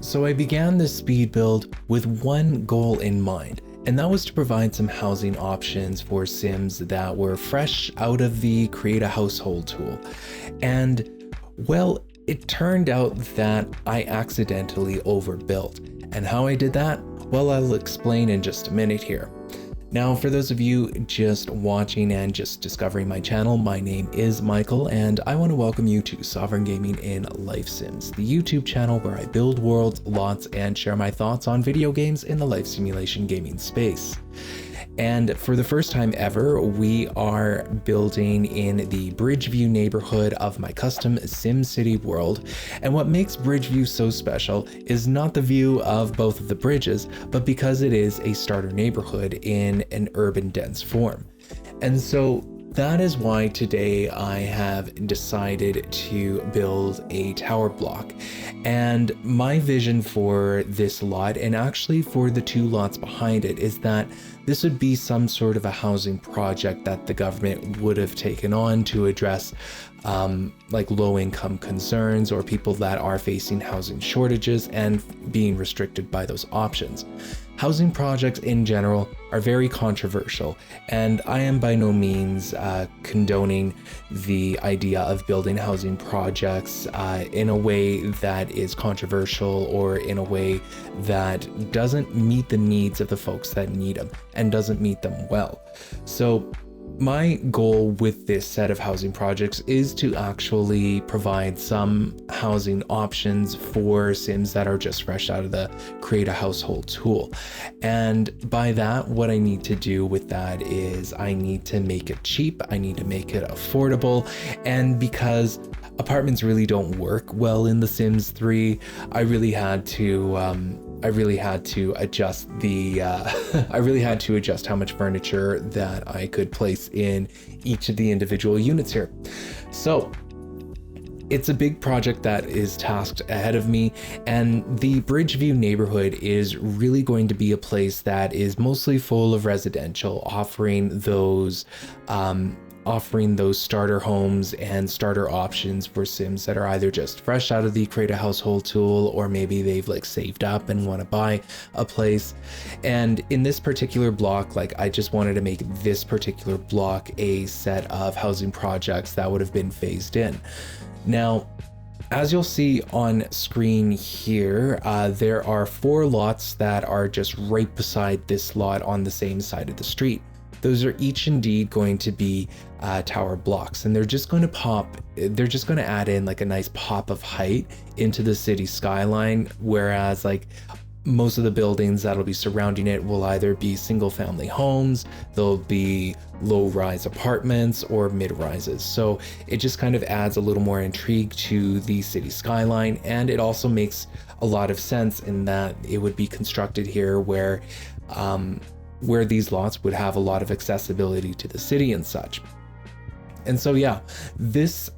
So I began this speed build with one goal in mind, and that was to provide some housing options for Sims that were fresh out of the create a household tool. And well, it turned out that I accidentally overbuilt. And how I did that? Well, I'll explain in just a minute here. Now, for those of you just watching and just discovering my channel, my name is Michael, and I want to welcome you to Sovereign Gaming in Life Sims, the YouTube channel where I build worlds, lots, and share my thoughts on video games in the life simulation gaming space. And for the first time ever, we are building in the Bridgeview neighborhood of my custom SimCity world. And what makes Bridgeview so special is not the view of both of the bridges, but because it is a starter neighborhood in an urban dense form. And so that is why today I have decided to build a tower block. And my vision for this lot, and actually for the two lots behind it, is that this would be some sort of a housing project that the government would have taken on to address like low-income concerns or people that are facing housing shortages and being restricted by those options. Housing projects in general are very controversial, and I am by no means condoning the idea of building housing projects in a way that is controversial or in a way that doesn't meet the needs of the folks that need them and doesn't meet them well. So my goal with this set of housing projects is to actually provide some housing options for Sims that are just fresh out of the create a household tool. And by that, what I need to do with that is I need to make it cheap, I need to make it affordable, and because apartments really don't work well in The Sims 3, I really had to adjust the I really had to adjust how much furniture that I could place in each of the individual units here. So it's a big project that is tasked ahead of me, and the Bridgeview neighborhood is really going to be a place that is mostly full of residential, offering those starter homes and starter options for Sims that are either just fresh out of the create a household tool, or maybe they've like saved up and want to buy a place. And in this particular block, like I just wanted to make this particular block a set of housing projects that would have been phased in. Now, as you'll see on screen here, there are 4 lots that are just right beside this lot on the same side of the street. Those are each indeed going to be tower blocks, and they're just going to add in like a nice pop of height into the city skyline, whereas like most of the buildings that'll be surrounding it will either be single family homes, they'll be low-rise apartments, or mid-rises. So it just kind of adds a little more intrigue to the city skyline, and it also makes a lot of sense in that it would be constructed here where these lots would have a lot of accessibility to the city and such. And so yeah, those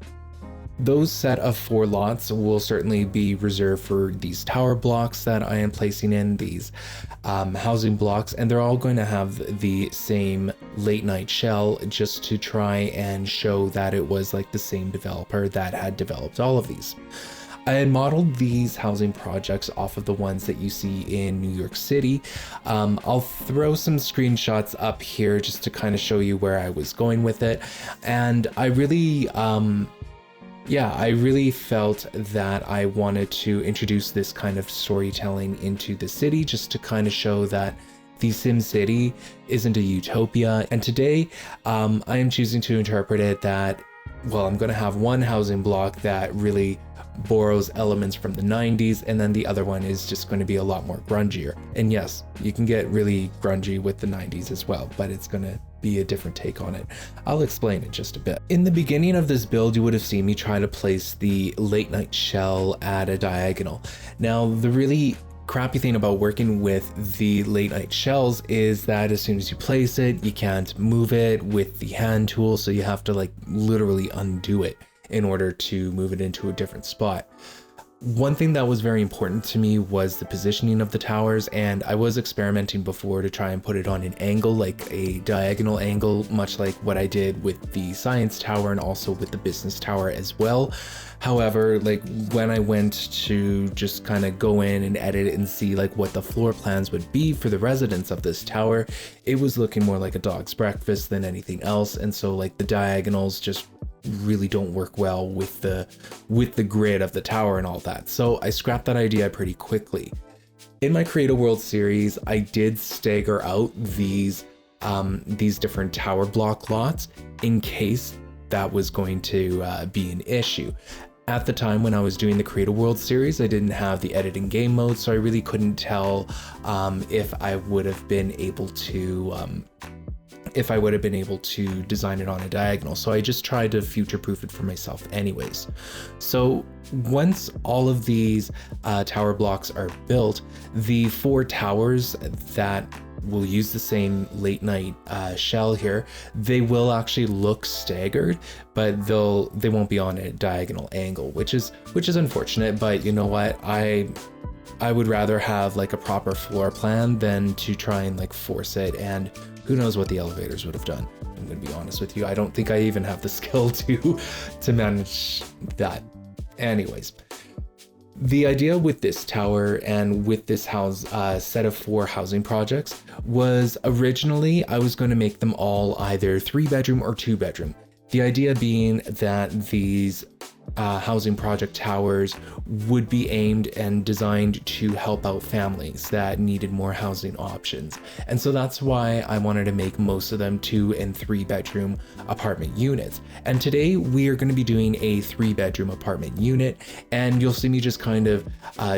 set of 4 lots will certainly be reserved for these tower blocks that I am placing in, these housing blocks, and they're all going to have the same late night shell, just to try and show that it was like the same developer that had developed all of these. I had modeled these housing projects off of the ones that you see in New York City. I'll throw some screenshots up here just to kind of show you where I was going with it. And I really felt that I wanted to introduce this kind of storytelling into the city, just to kind of show that the SimCity isn't a utopia. And today, I am choosing to interpret it that, well, I'm going to have one housing block that really borrows elements from the 90s, and then the other one is just going to be a lot more grungier. And yes, you can get really grungy with the 90s as well, but it's going to be a different take on it. I'll explain it just a bit. In the beginning of this build, you would have seen me try to place the late night shell at a diagonal. Now, the really crappy thing about working with the late night shells is that as soon as you place it, you can't move it with the hand tool, so you have to like literally undo it in order to move it into a different spot. one thing that was very important to me was the positioning of the towers, and I was experimenting before to try and put it on an angle, like a diagonal angle, much like what I did with the science tower and also with the business tower as well. However, like when I went to just kind of go in and edit and see like what the floor plans would be for the residents of this tower, it was looking more like a dog's breakfast than anything else. And so like the diagonals just really don't work well with the grid of the tower and all that. So I scrapped that idea pretty quickly. In my Create a World series, I did stagger out these different tower block lots in case that was going to be an issue. At the time when I was doing the Create a World series, I didn't have the editing game mode, so I really couldn't tell if I would have been able to design it on a diagonal. So I just tried to future-proof it for myself anyways. So once all of these tower blocks are built, the 4 towers that will use the same late night shell here, they will actually look staggered, but they won't be on a diagonal angle, which is unfortunate. But you know what, I would rather have like a proper floor plan than to try and like force it, and who knows what the elevators would have done. I'm gonna be honest with you, I don't think I even have the skill to manage that. Anyways, the idea with this tower and with this set of 4 housing projects was originally I was going to make them all either 3-bedroom or 2-bedroom. The idea being that these housing project towers would be aimed and designed to help out families that needed more housing options. And so that's why I wanted to make most of them 2- and 3-bedroom apartment units. And today we are going to be doing a 3-bedroom apartment unit, and you'll see me just kind of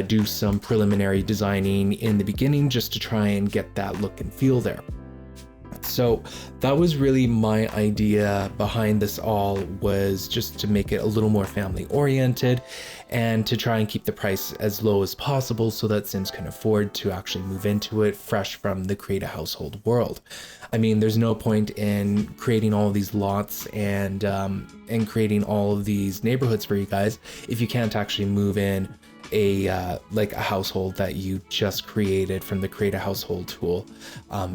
do some preliminary designing in the beginning just to try and get that look and feel there. So that was really my idea behind this all, was just to make it a little more family oriented and to try and keep the price as low as possible so that Sims can afford to actually move into it fresh from the Create a Household world. I mean, there's no point in creating all of these lots and creating all of these neighborhoods for you guys if you can't actually move in a household that you just created from the Create a Household tool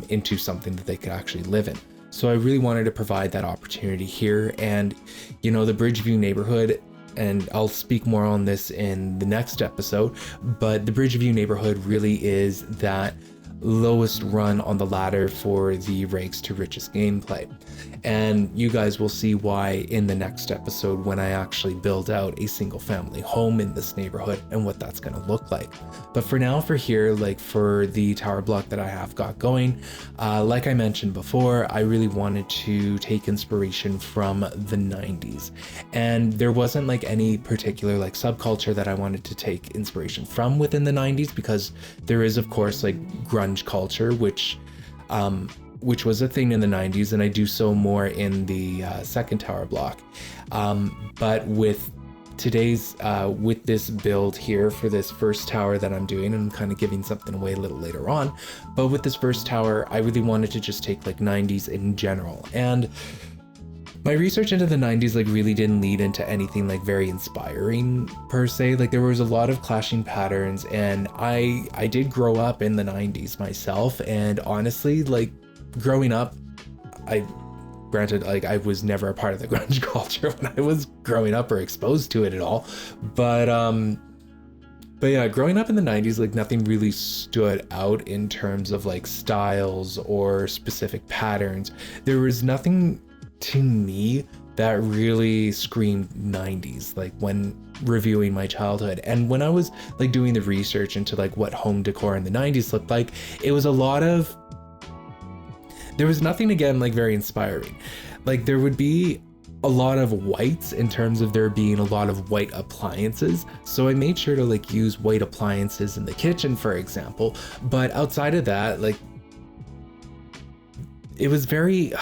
into something that they could actually live in. So I really wanted to provide that opportunity here. And you know, the Bridgeview neighborhood, and I'll speak more on this in the next episode, but the Bridgeview neighborhood really is that lowest run on the ladder for the rags to riches gameplay. And you guys will see why in the next episode when I actually build out a single family home in this neighborhood and what that's going to look like. But for now, for here, like for the tower block that I have got going, like I mentioned before, I really wanted to take inspiration from the 90s. And there wasn't like any particular like subculture that I wanted to take inspiration from within the 90s, because there is of course like grunge culture, which was a thing in the 90s, and I do so more in the second tower block. But with today's, with this build here for this first tower that I'm doing, and I'm kind of giving something away a little later on, but with this first tower, I really wanted to just take like 90s in general. And my research into the 90s like really didn't lead into anything like very inspiring per se. Like there was a lot of clashing patterns, and I did grow up in the 90s myself, and honestly, like growing up, granted, like I was never a part of the grunge culture when I was growing up or exposed to it at all, but yeah, growing up in the 90s, like nothing really stood out in terms of like styles or specific patterns. There was nothing to me that really screamed 90s, like when reviewing my childhood. And when I was like doing the research into like what home decor in the 90s looked like, it was there was nothing, again, like very inspiring. Like there would be a lot of whites in terms of there being a lot of white appliances. So I made sure to like use white appliances in the kitchen, for example. But outside of that, like it was very,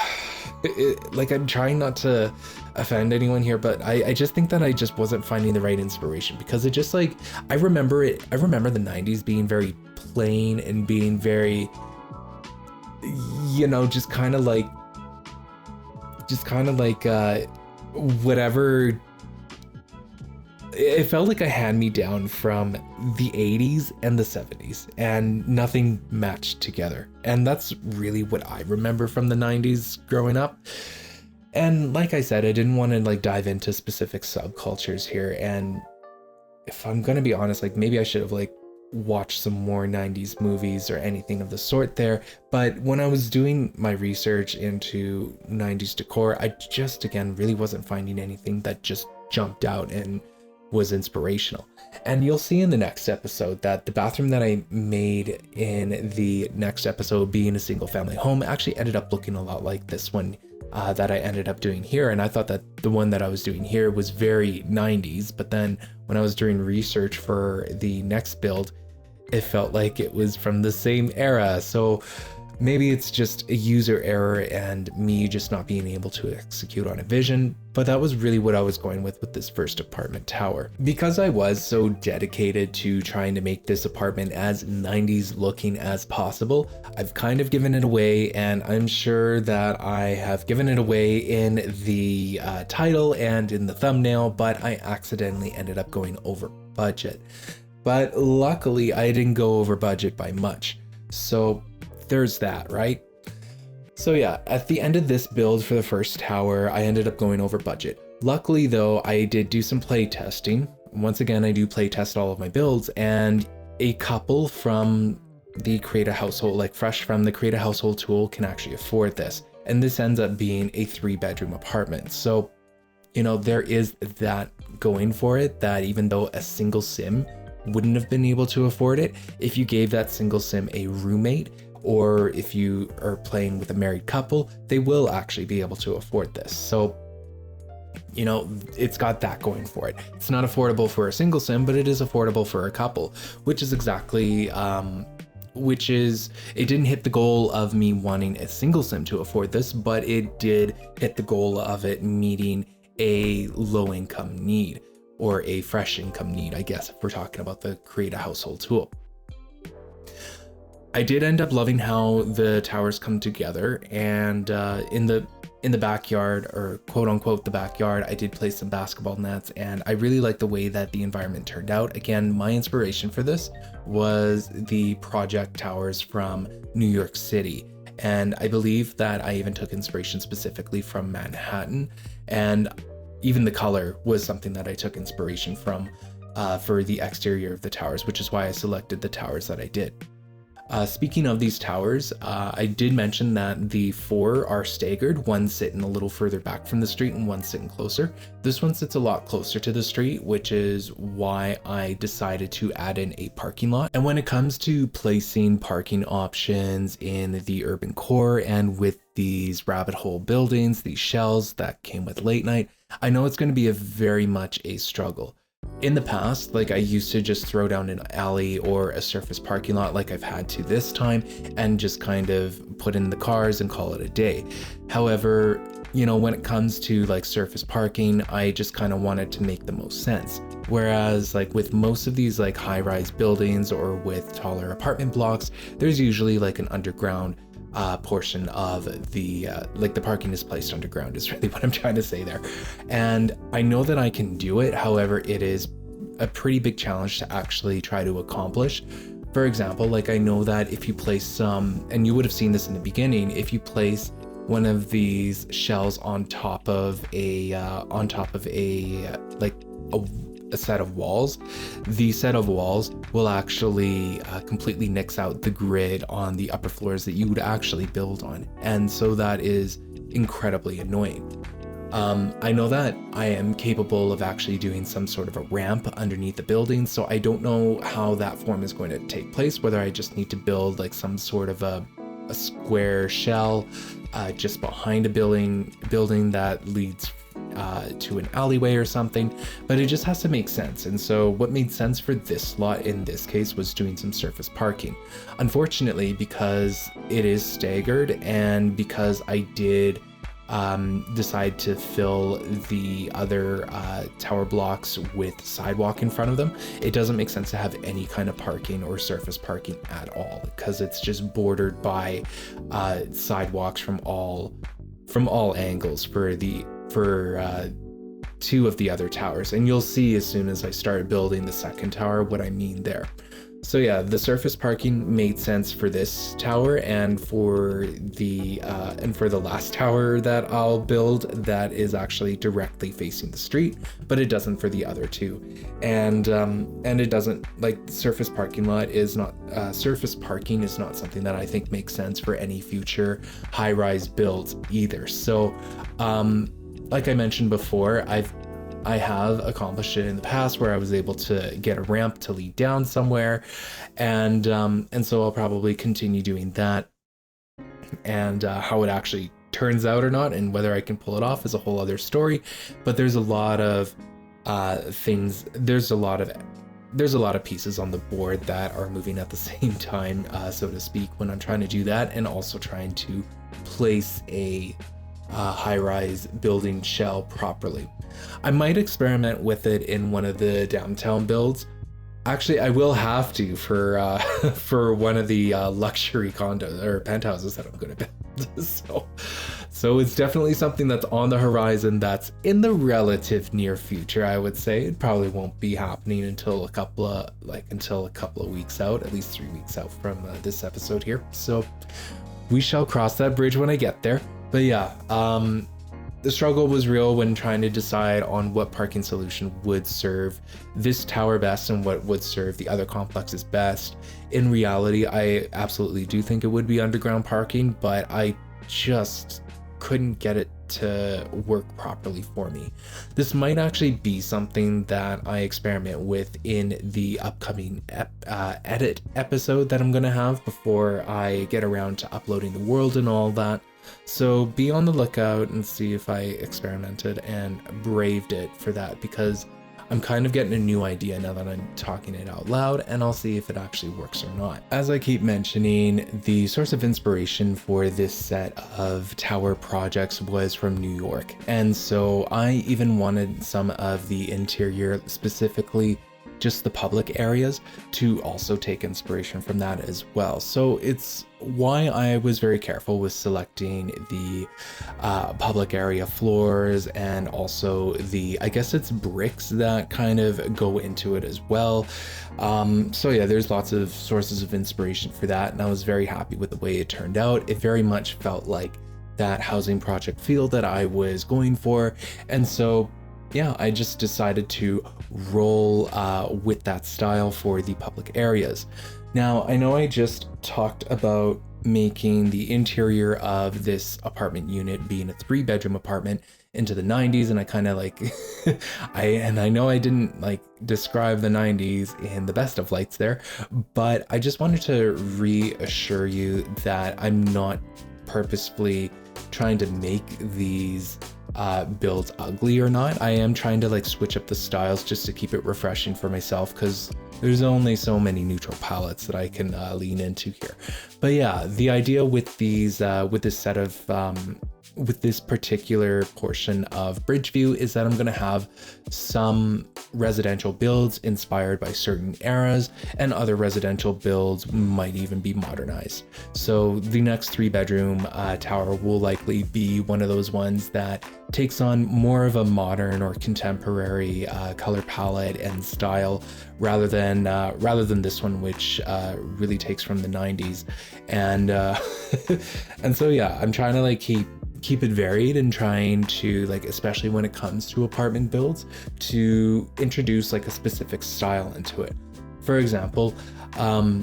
like I'm trying not to offend anyone here, but I just think that I just wasn't finding the right inspiration, because it just like, I remember the 90s being very plain and being very, you know, just kind of like whatever it felt like a hand-me-down from the 80s and the 70s, and nothing matched together. And that's really what I remember from the 90s growing up. And like I said, I didn't want to like dive into specific subcultures here. And if I'm gonna be honest, like maybe I should have like watched some more 90s movies or anything of the sort there. But when I was doing my research into 90s decor, I just, again, really wasn't finding anything that just jumped out and was inspirational. And you'll see in the next episode that the bathroom that I made in the next episode, being a single family home, actually ended up looking a lot like this one that I ended up doing here. And I thought that the one that I was doing here was very 90s, but then when I was doing research for the next build, it felt like it was from the same era. So maybe it's just a user error and me just not being able to execute on a vision, but that was really what I was going with this first apartment tower. Because I was so dedicated to trying to make this apartment as 90s looking as possible, I've kind of given it away, and I'm sure that I have given it away in the title and in the thumbnail, but I accidentally ended up going over budget. But luckily I didn't go over budget by much. So there's that, right? So yeah, at the end of this build for the first tower, I ended up going over budget. Luckily though, I did do some play testing. Once again, I do play test all of my builds, and a couple from the Create a Household, like fresh from the Create a Household tool, can actually afford this. And this ends up being a 3-bedroom apartment. So, you know, there is that going for it, that even though a single sim wouldn't have been able to afford it, if you gave that single sim a roommate, or if you are playing with a married couple, they will actually be able to afford this. So, you know, it's got that going for it. It's not affordable for a single sim, but it is affordable for a couple, which is exactly, it didn't hit the goal of me wanting a single sim to afford this, but it did hit the goal of it meeting a low income need, or a fresh income need, I guess, if we're talking about the Create a Household tool. I did end up loving how the towers come together, and in the backyard, or quote unquote the backyard, I did place some basketball nets, and I really like the way that the environment turned out. Again, my inspiration for this was the project towers from New York City, and I believe that I even took inspiration specifically from Manhattan, and even the color was something that I took inspiration from for the exterior of the towers, which is why I selected the towers that I did. Speaking of these towers, I did mention that the 4 are staggered, one sitting a little further back from the street and one sitting closer. This one sits a lot closer to the street, which is why I decided to add in a parking lot. And when it comes to placing parking options in the urban core and with these rabbit hole buildings, these shells that came with late night, I know it's going to be a very much a struggle. In the past, like I used to just throw down an alley or a surface parking lot like I've had to this time and just kind of put in the cars and call it a day. However, you know, when it comes to like surface parking, I just kind of wanted to make the most sense. Whereas like with most of these like high-rise buildings or with taller apartment blocks, there's usually like an underground portion of the like the parking is placed underground is really what I'm trying to say there. And I know that I can do it. However, it is a pretty big challenge to actually try to accomplish. For example, like I know that if you place some, and you would have seen this in the beginning, if you place one of these shells on top of a set of walls, the set of walls will actually completely nix out the grid on the upper floors that you would actually build on. And so that is incredibly annoying. I know that I am capable of actually doing some sort of a ramp underneath the building, so I don't know how that form is going to take place, whether I just need to build like some sort of a square shell just behind a building that leads to an alleyway or something, but it just has to make sense. And so what made sense for this lot in this case was doing some surface parking. Unfortunately, because it is staggered and because I did decide to fill the other tower blocks with sidewalk in front of them, it doesn't make sense to have any kind of parking or surface parking at all, because it's just bordered by sidewalks from all angles for two of the other towers. And you'll see as soon as I start building the second tower what I mean there. So yeah, the surface parking made sense for this tower and for the last tower that I'll build that is actually directly facing the street, but it doesn't for the other two. And it doesn't, like, surface parking is not something that I think makes sense for any future high-rise builds either. So like I mentioned before, I have accomplished it in the past where I was able to get a ramp to lead down somewhere, and so I'll probably continue doing that. And how it actually turns out or not, and whether I can pull it off, is a whole other story. But there's a lot of things. There's a lot of pieces on the board that are moving at the same time, so to speak, when I'm trying to do that, and also trying to place a high-rise building shell properly. I might experiment with it in one of the downtown builds. Actually, I will have to for one of the luxury condos or penthouses that I'm going to build. So it's definitely something that's on the horizon, that's in the relative near future, I would say. It probably won't be happening until a couple of weeks out, at least 3 weeks out from this episode here. So we shall cross that bridge when I get there. But yeah, the struggle was real when trying to decide on what parking solution would serve this tower best and what would serve the other complexes best. In reality, I absolutely do think it would be underground parking, but I just couldn't get it to work properly for me. This might actually be something that I experiment with in the upcoming edit episode that I'm going to have before I get around to uploading the world and all that. So be on the lookout and see if I experimented and braved it for that, because I'm kind of getting a new idea now that I'm talking it out loud, and I'll see if it actually works or not. As I keep mentioning, the source of inspiration for this set of tower projects was from New York. And so I even wanted some of the interior, specifically just the public areas, to also take inspiration from that as well. So it's why I was very careful with selecting the public area floors, and also I guess it's bricks that kind of go into it as well. So yeah, there's lots of sources of inspiration for that, and I was very happy with the way it turned out. It very much felt like that housing project feel that I was going for, and so yeah, I just decided to roll with that style for the public areas. Now, I know I just talked about making the interior of this apartment unit being a 3-bedroom apartment into the 90s, and I kind of like, I know I didn't like describe the 90s in the best of lights there, but I just wanted to reassure you that I'm not purposefully trying to make these builds ugly or not. I am trying to like switch up the styles just to keep it refreshing for myself, because there's only so many neutral palettes that I can lean into here. But yeah, the idea with these with this set of with this particular portion of Bridgeview is that I'm going to have some residential builds inspired by certain eras, and other residential builds might even be modernized. So the next 3-bedroom tower will likely be one of those ones that takes on more of a modern or contemporary color palette and style, rather than this one, which really takes from the 90s. And and so yeah, I'm trying to like keep it varied, and trying to like, especially when it comes to apartment builds, to introduce like a specific style into it. For example, do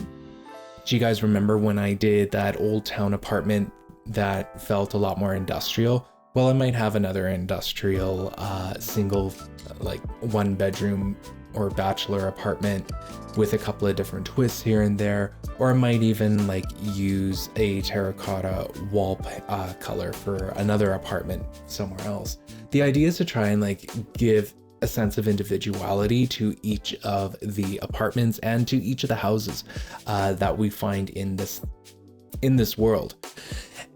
you guys remember when I did that old town apartment that felt a lot more industrial? Well, I might have another industrial single, like 1-bedroom or bachelor apartment with a couple of different twists here and there, or I might even like use a terracotta wall color for another apartment somewhere else. The idea is to try and like give a sense of individuality to each of the apartments and to each of the houses that we find in this world.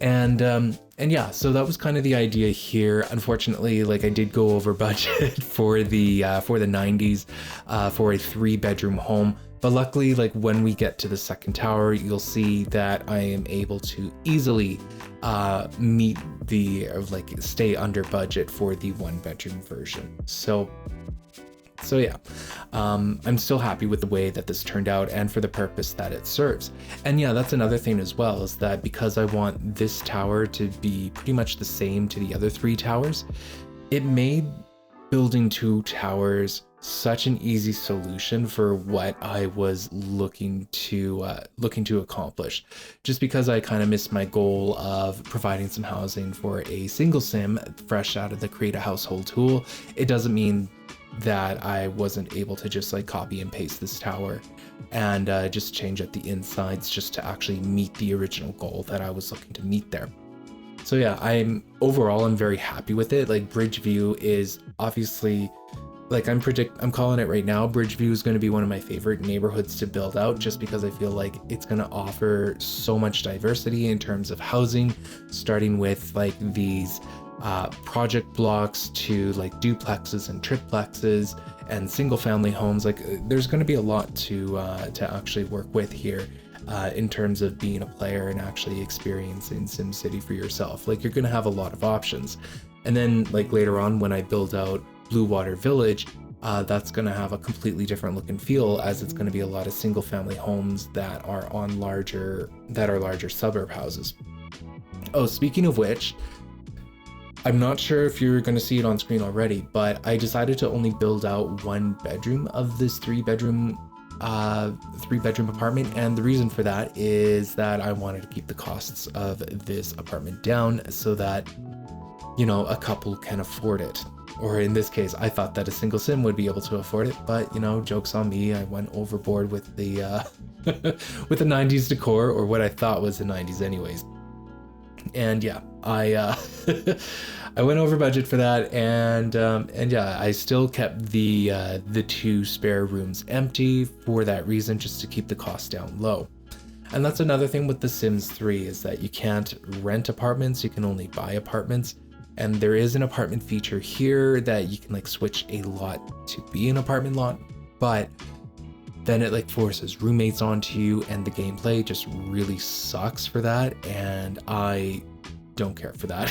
And yeah, so that was kind of the idea here. Unfortunately, like I did go over budget for the 90s for a 3-bedroom home, But luckily, like when we get to the second tower, you'll see that I am able to easily meet the, like, stay under budget for the 1-bedroom version. So yeah, I'm still happy with the way that this turned out and for the purpose that it serves. And yeah, that's another thing as well, is that because I want this tower to be pretty much the same to the other 3 towers, it made building 2 towers such an easy solution for what I was looking to accomplish. Just because I kind of missed my goal of providing some housing for a single sim fresh out of the create a household tool, it doesn't mean that I wasn't able to just like copy and paste this tower and just change up the insides just to actually meet the original goal that I was looking to meet there. So yeah, I'm very happy with it. Like Bridgeview is obviously, like I'm calling it right now, Bridgeview is going to be one of my favorite neighborhoods to build out, just because I feel like it's going to offer so much diversity in terms of housing, starting with like these project blocks to like duplexes and triplexes and single family homes. Like there's going to be a lot to actually work with here in terms of being a player and actually experiencing SimCity for yourself. Like you're going to have a lot of options. And then like later on when I build out Blue Water Village, that's going to have a completely different look and feel, as it's going to be a lot of single family homes that are larger suburb houses. Oh, speaking of which, I'm not sure if you're going to see it on screen already, but I decided to only build out 1 bedroom of this 3-bedroom apartment, and the reason for that is that I wanted to keep the costs of this apartment down so that, you know, a couple can afford it. Or in this case, I thought that a single sim would be able to afford it, but you know, joke's on me. I went overboard with the with the 90s decor, or what I thought was the 90s anyways. And yeah, I I went over budget for that, and yeah, I still kept the 2 spare rooms empty for that reason, just to keep the cost down low. And that's another thing with The Sims 3, is that you can't rent apartments, you can only buy apartments. And there is an apartment feature here that you can like switch a lot to be an apartment lot, but then it like forces roommates onto you, and the gameplay just really sucks for that, and I don't care for that.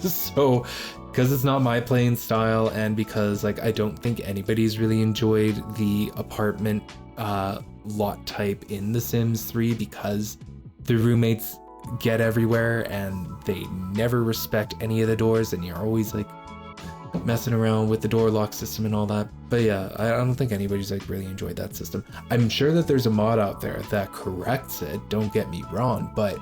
So because it's not my playing style, and because like I don't think anybody's really enjoyed the apartment lot type in The Sims 3, because the roommates get everywhere and they never respect any of the doors, and you're always like messing around with the door lock system and all that. But yeah, I don't think anybody's like really enjoyed that system. I'm sure that there's a mod out there that corrects it, don't get me wrong, but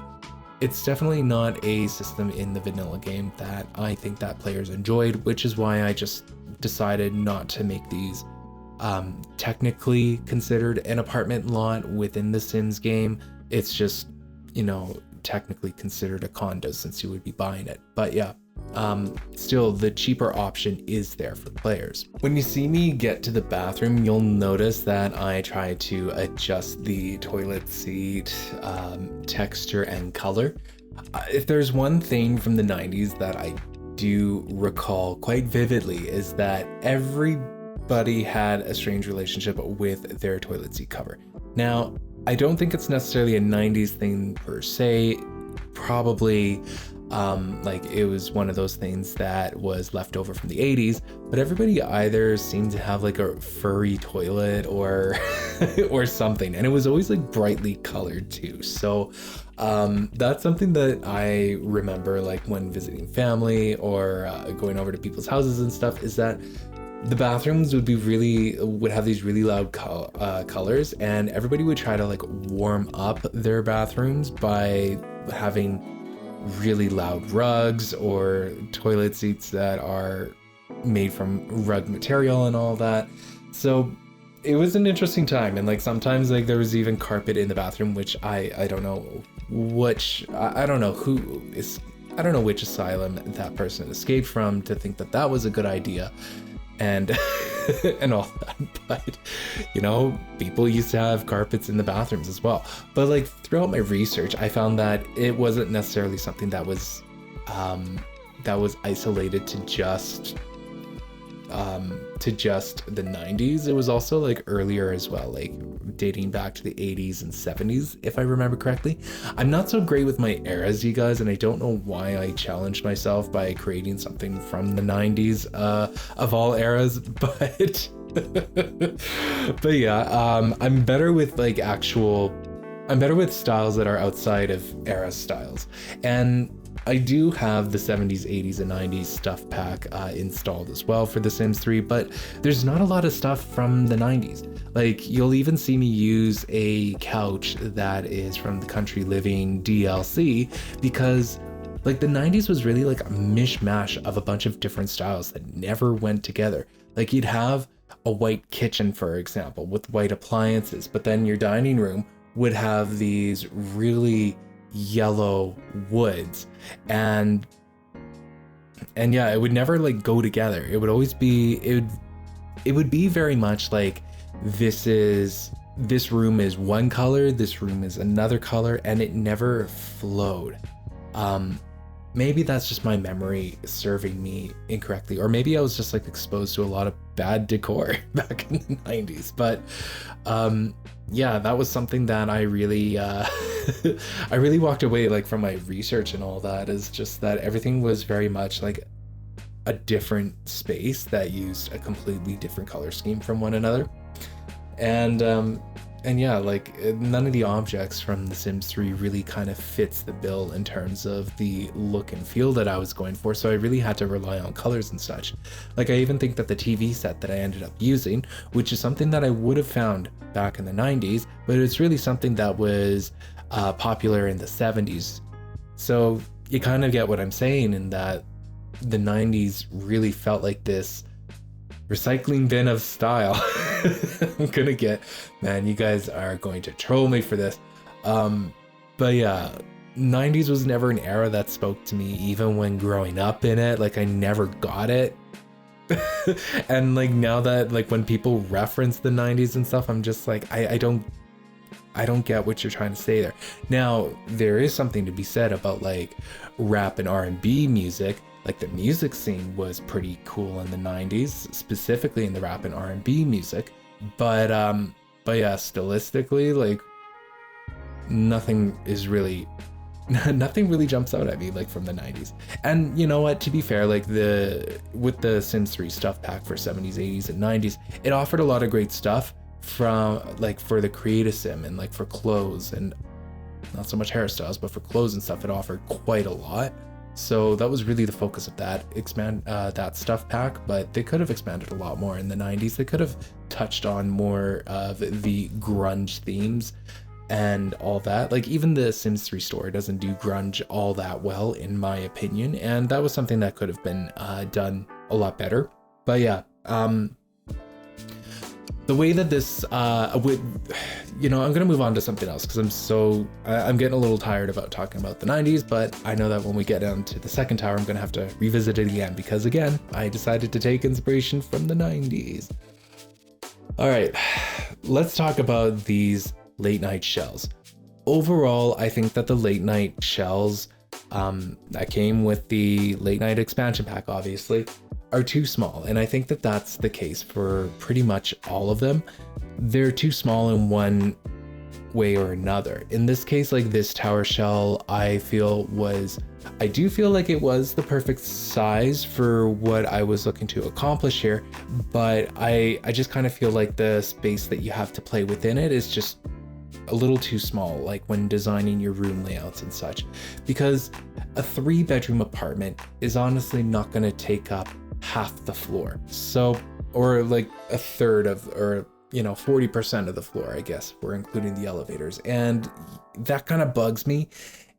it's definitely not a system in the vanilla game that I think that players enjoyed, which is why I just decided not to make these technically considered an apartment lot within the Sims game. It's just, you know, technically considered a condo since you would be buying it. But yeah, still the cheaper option is there for players. When you see me get to the bathroom, you'll notice that I try to adjust the toilet seat texture and color. If there's one thing from the 90s that I do recall quite vividly, is that everybody had a strange relationship with their toilet seat cover. Now, I don't think it's necessarily a 90s thing per se. Probably like it was one of those things that was left over from the 80s, but everybody either seemed to have like a furry toilet or or something, and it was always like brightly colored too. So that's something that I remember, like when visiting family or going over to people's houses and stuff, is that the bathrooms would have these really loud colors, and everybody would try to like warm up their bathrooms by having really loud rugs or toilet seats that are made from rug material and all that. So it was an interesting time, and like sometimes like there was even carpet in the bathroom, which I don't know which I don't know which asylum that person escaped from to think that that was a good idea. And and all that, but you know, people used to have carpets in the bathrooms as well. But like throughout my research, I found that it wasn't necessarily something that was isolated to just to just the 90s. It was also like earlier as well, like dating back to the 80s and 70s, if I remember correctly. I'm not so great with my eras, you guys, and I don't know why I challenged myself by creating something from the 90s of all eras, but but yeah, I'm better with like I'm better with styles that are outside of era styles. And I do have the 70s, 80s, and 90s stuff pack installed as well for The Sims 3, but there's not a lot of stuff from the 90s. Like, you'll even see me use a couch that is from the Country Living DLC, because like the 90s was really like a mishmash of a bunch of different styles that never went together. Like, you'd have a white kitchen, for example, with white appliances, but then your dining room would have these really yellow woods, and yeah, it would never like go together. It would always be, it would be very much like this room is one color, this room is another color, and it never flowed. Maybe that's just my memory serving me incorrectly, or maybe I was just like exposed to a lot of bad decor back in the 90s. But yeah, that was something that I really I really walked away like from my research and all that, is just that everything was very much like a different space that used a completely different color scheme from one another. And yeah, like none of the objects from The Sims 3 really kind of fits the bill in terms of the look and feel that I was going for, so I really had to rely on colors and such. Like, I even think that the TV set that I ended up using, which is something that I would have found back in the 90s, but it's really something that was popular in the 70s. So you kind of get what I'm saying, in that the 90s really felt like this recycling bin of style. I'm gonna get, man, you guys are going to troll me for this. But yeah, 90s was never an era that spoke to me, even when growing up in it. Like, I never got it. And like now that like when people reference the 90s and stuff, I'm just like, I don't get what you're trying to say there. Now, there is something to be said about like rap and R&B music. Like, the music scene was pretty cool in the 90s, specifically in the rap and R&B music. But yeah, stylistically, like nothing really jumps out at me like from the 90s. And you know what, to be fair, like with the Sims 3 stuff pack for 70s, 80s, and 90s, it offered a lot of great stuff from like for the create a sim, and like for clothes, and not so much hairstyles, but for clothes and stuff, it offered quite a lot. So that was really the focus of that that stuff pack, but they could have expanded a lot more in the 90s. They could have touched on more of the grunge themes and all that. Like, even the Sims 3 store doesn't do grunge all that well, in my opinion, and that was something that could have been done a lot better. But yeah, the way that this I'm gonna move on to something else, because I'm getting a little tired about talking about the 90s, but I know that when we get down to the second tower, I'm gonna have to revisit it again, because again, I decided to take inspiration from the 90s. All right, let's talk about these late night shells. Overall, I think that the late night shells that came with the late night expansion pack, obviously, are too small, and I think that that's the case for pretty much all of them. They're too small in one way or another. In this case, like this tower shell, I do feel like it was the perfect size for what I was looking to accomplish here, but I just kind of feel like the space that you have to play within it is just a little too small, like when designing your room layouts and such, because a 3-bedroom apartment is honestly not going to take up half the floor, so, or like a third of, or 40% of the floor, I guess, we're including the elevators, and that kind of bugs me.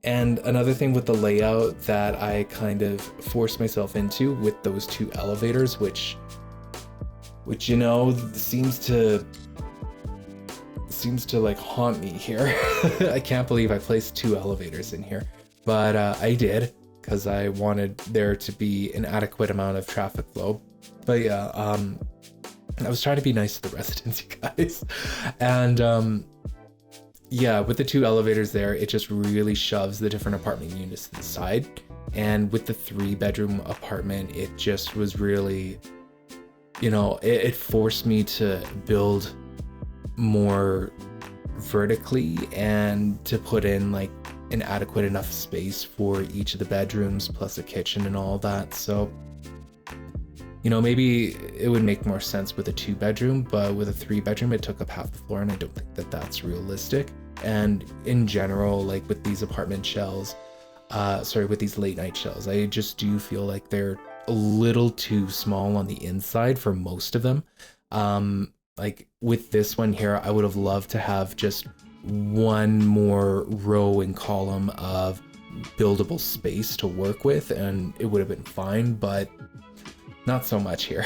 And another thing with the layout that I kind of forced myself into with those 2 elevators, which seems to like haunt me here. I can't believe I placed 2 elevators in here, but I did, because I wanted there to be an adequate amount of traffic flow. But yeah, I was trying to be nice to the residents, you guys. And yeah, with the 2 elevators there, it just really shoves the different apartment units to the side. And with the 3-bedroom apartment, it just was really, you know, it forced me to build more vertically and to put in like an adequate enough space for each of the bedrooms plus a kitchen and all that. So, you know, maybe it would make more sense with a 2-bedroom, but with a 3-bedroom, it took up half the floor, and I don't think that that's realistic. And in general, like with these apartment shells, with these late night shells, I just do feel like they're a little too small on the inside for most of them. Like with this one here, I would have loved to have just one more row and column of buildable space to work with, and it would have been fine, but not so much here.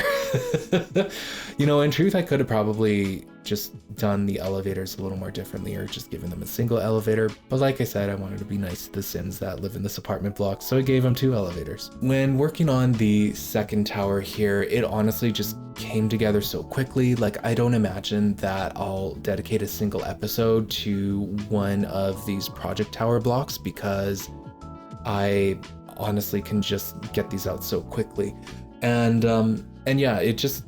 You know, in truth, I could have probably just done the elevators a little more differently, or just given them a single elevator. But like I said, I wanted to be nice to the Sims that live in this apartment block, so I gave them 2 elevators. When working on the second tower here, it honestly just came together so quickly. Like, I don't imagine that I'll dedicate a single episode to one of these project tower blocks, because I honestly can just get these out so quickly. And yeah, it just,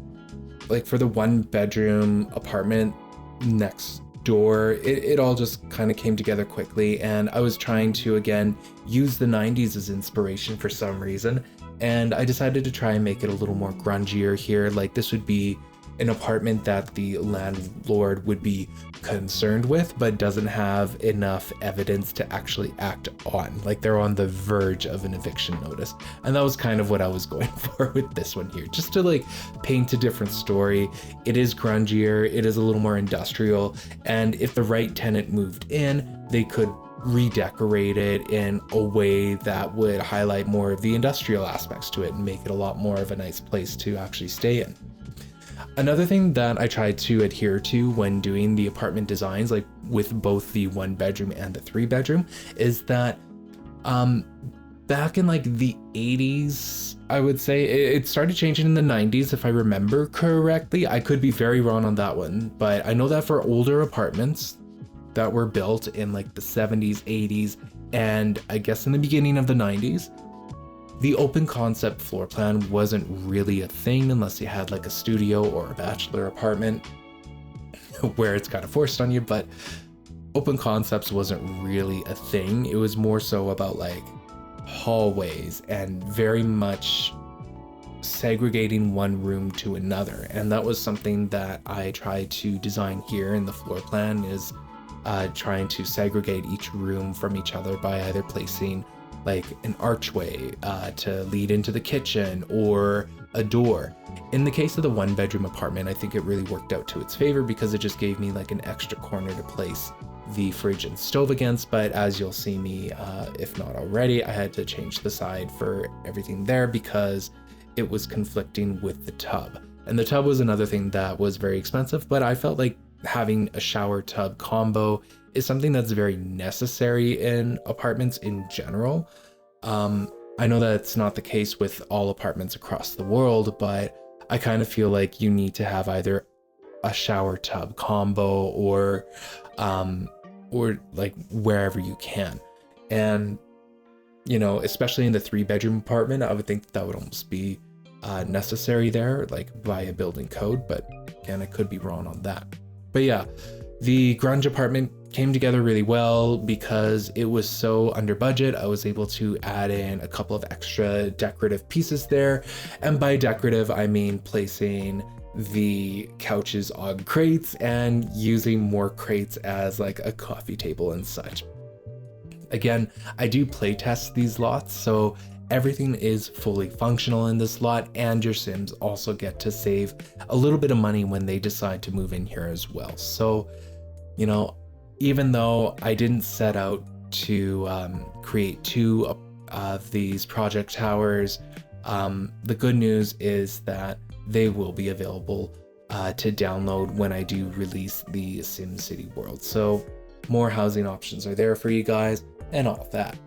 like, for the 1-bedroom apartment next door, it all just kind of came together quickly. And I was trying to, again, use the 90s as inspiration for some reason, and I decided to try and make it a little more grungier here. Like, this would be an apartment that the landlord would be concerned with, but doesn't have enough evidence to actually act on. Like, they're on the verge of an eviction notice. And that was kind of what I was going for with this one here, just to like paint a different story. It is grungier, it is a little more industrial, and if the right tenant moved in, they could redecorate it in a way that would highlight more of the industrial aspects to it and make it a lot more of a nice place to actually stay in. Another thing that I tried to adhere to when doing the apartment designs, like with both the 1-bedroom and the 3-bedroom, is that back in like the 80s, I would say, it started changing in the 90s if I remember correctly. I could be very wrong on that one, but I know that for older apartments that were built in like the 70s, 80s, and I guess in the beginning of the 90s, the open concept floor plan wasn't really a thing unless you had like a studio or a bachelor apartment where it's kind of forced on you, but open concepts wasn't really a thing. It was more so about like hallways and very much segregating one room to another. And that was something that I tried to design here in the floor plan, is trying to segregate each room from each other by either placing like an archway to lead into the kitchen or a door. In the case of the 1-bedroom apartment, I think it really worked out to its favor because it just gave me like an extra corner to place the fridge and stove against. But as you'll see me, if not already, I had to change the side for everything there because it was conflicting with the tub. And the tub was another thing that was very expensive, but I felt like having a shower tub combo is something that's very necessary in apartments in general. I know that it's not the case with all apartments across the world, but I kind of feel like you need to have either a shower tub combo or like wherever you can. And, you know, especially in the 3-bedroom apartment, I would think that would almost be necessary there, like by a building code, but again, I could be wrong on that. But yeah, the grunge apartment came together really well because it was so under budget. I was able to add in a couple of extra decorative pieces there. And by decorative, I mean placing the couches on crates and using more crates as like a coffee table and such. Again, I do play test these lots, so everything is fully functional in this lot, and your Sims also get to save a little bit of money when they decide to move in here as well. So, you know, even though I didn't set out to create 2 of these project towers, the good news is that they will be available to download when I do release the SimCity world. So more housing options are there for you guys and all of that.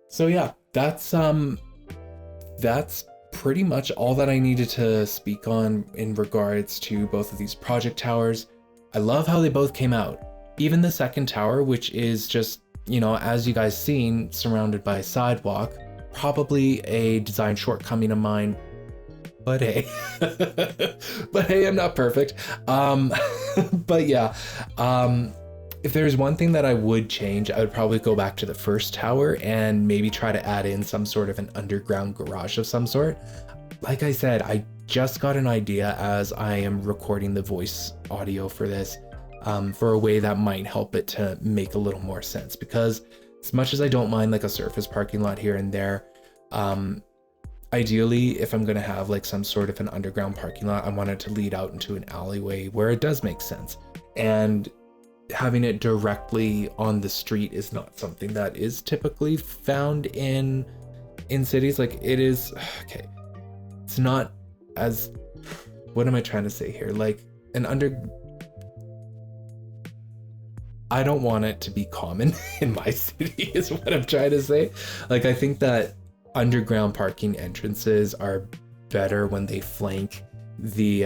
So yeah, that's pretty much all that I needed to speak on in regards to both of these project towers. I love how they both came out. Even the second tower, which is just, you know, as you guys seen, surrounded by a sidewalk, probably a design shortcoming of mine, but hey, but hey, I'm not perfect. But yeah, if there's one thing that I would change, I would probably go back to the first tower and maybe try to add in some sort of an underground garage of some sort. Like I said, I just got an idea as I am recording the voice audio for this, for a way that might help it to make a little more sense, because as much as I don't mind like a surface parking lot here and there, ideally, if I'm gonna have like some sort of an underground parking lot, I want it to lead out into an alleyway where it does make sense. And having it directly on the street is not something that is typically found in cities. Like it is, okay, it's not as, what am I trying to say here? Like I don't want it to be common in my city is what I'm trying to say. Like I think that underground parking entrances are better when they flank the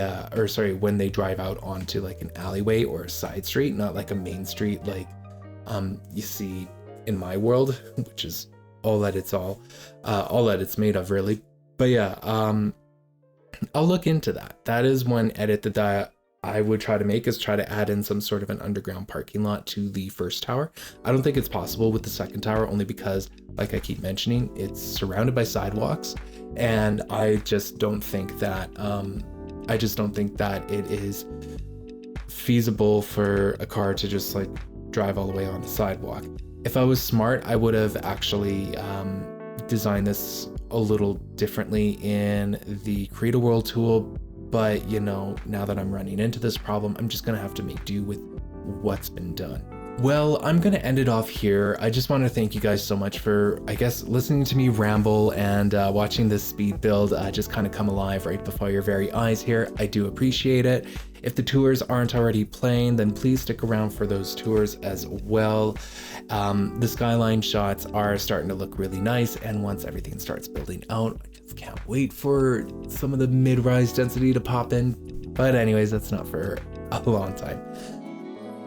when they drive out onto like an alleyway or a side street, not like a main street like you see in my world, which is all that it's made of, really. But yeah, I'll look into that. That is one edit that I would try to make, is try to add in some sort of an underground parking lot to the first tower. I don't think it's possible with the second tower, only because, like I keep mentioning, it's surrounded by sidewalks, and I just don't think that it is feasible for a car to just like drive all the way on the sidewalk. If I was smart, I would have actually designed this a little differently in the Create a World tool, but you know, now that I'm running into this problem, I'm just gonna have to make do with what's been done. Well, I'm gonna end it off here. I just want to thank you guys so much for, I guess, listening to me ramble and watching this speed build just kind of come alive right before your very eyes here. I do appreciate it. If the tours aren't already playing, then please stick around for those tours as well. The skyline shots are starting to look really nice, and once everything starts building out, I just can't wait for some of the mid-rise density to pop in. But anyways, that's not for a long time.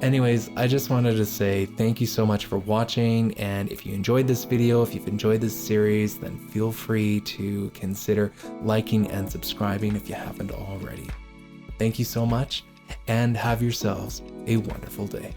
Anyways, I just wanted to say thank you so much for watching, and if you enjoyed this video, if you've enjoyed this series, then feel free to consider liking and subscribing if you haven't already. Thank you so much, and have yourselves a wonderful day.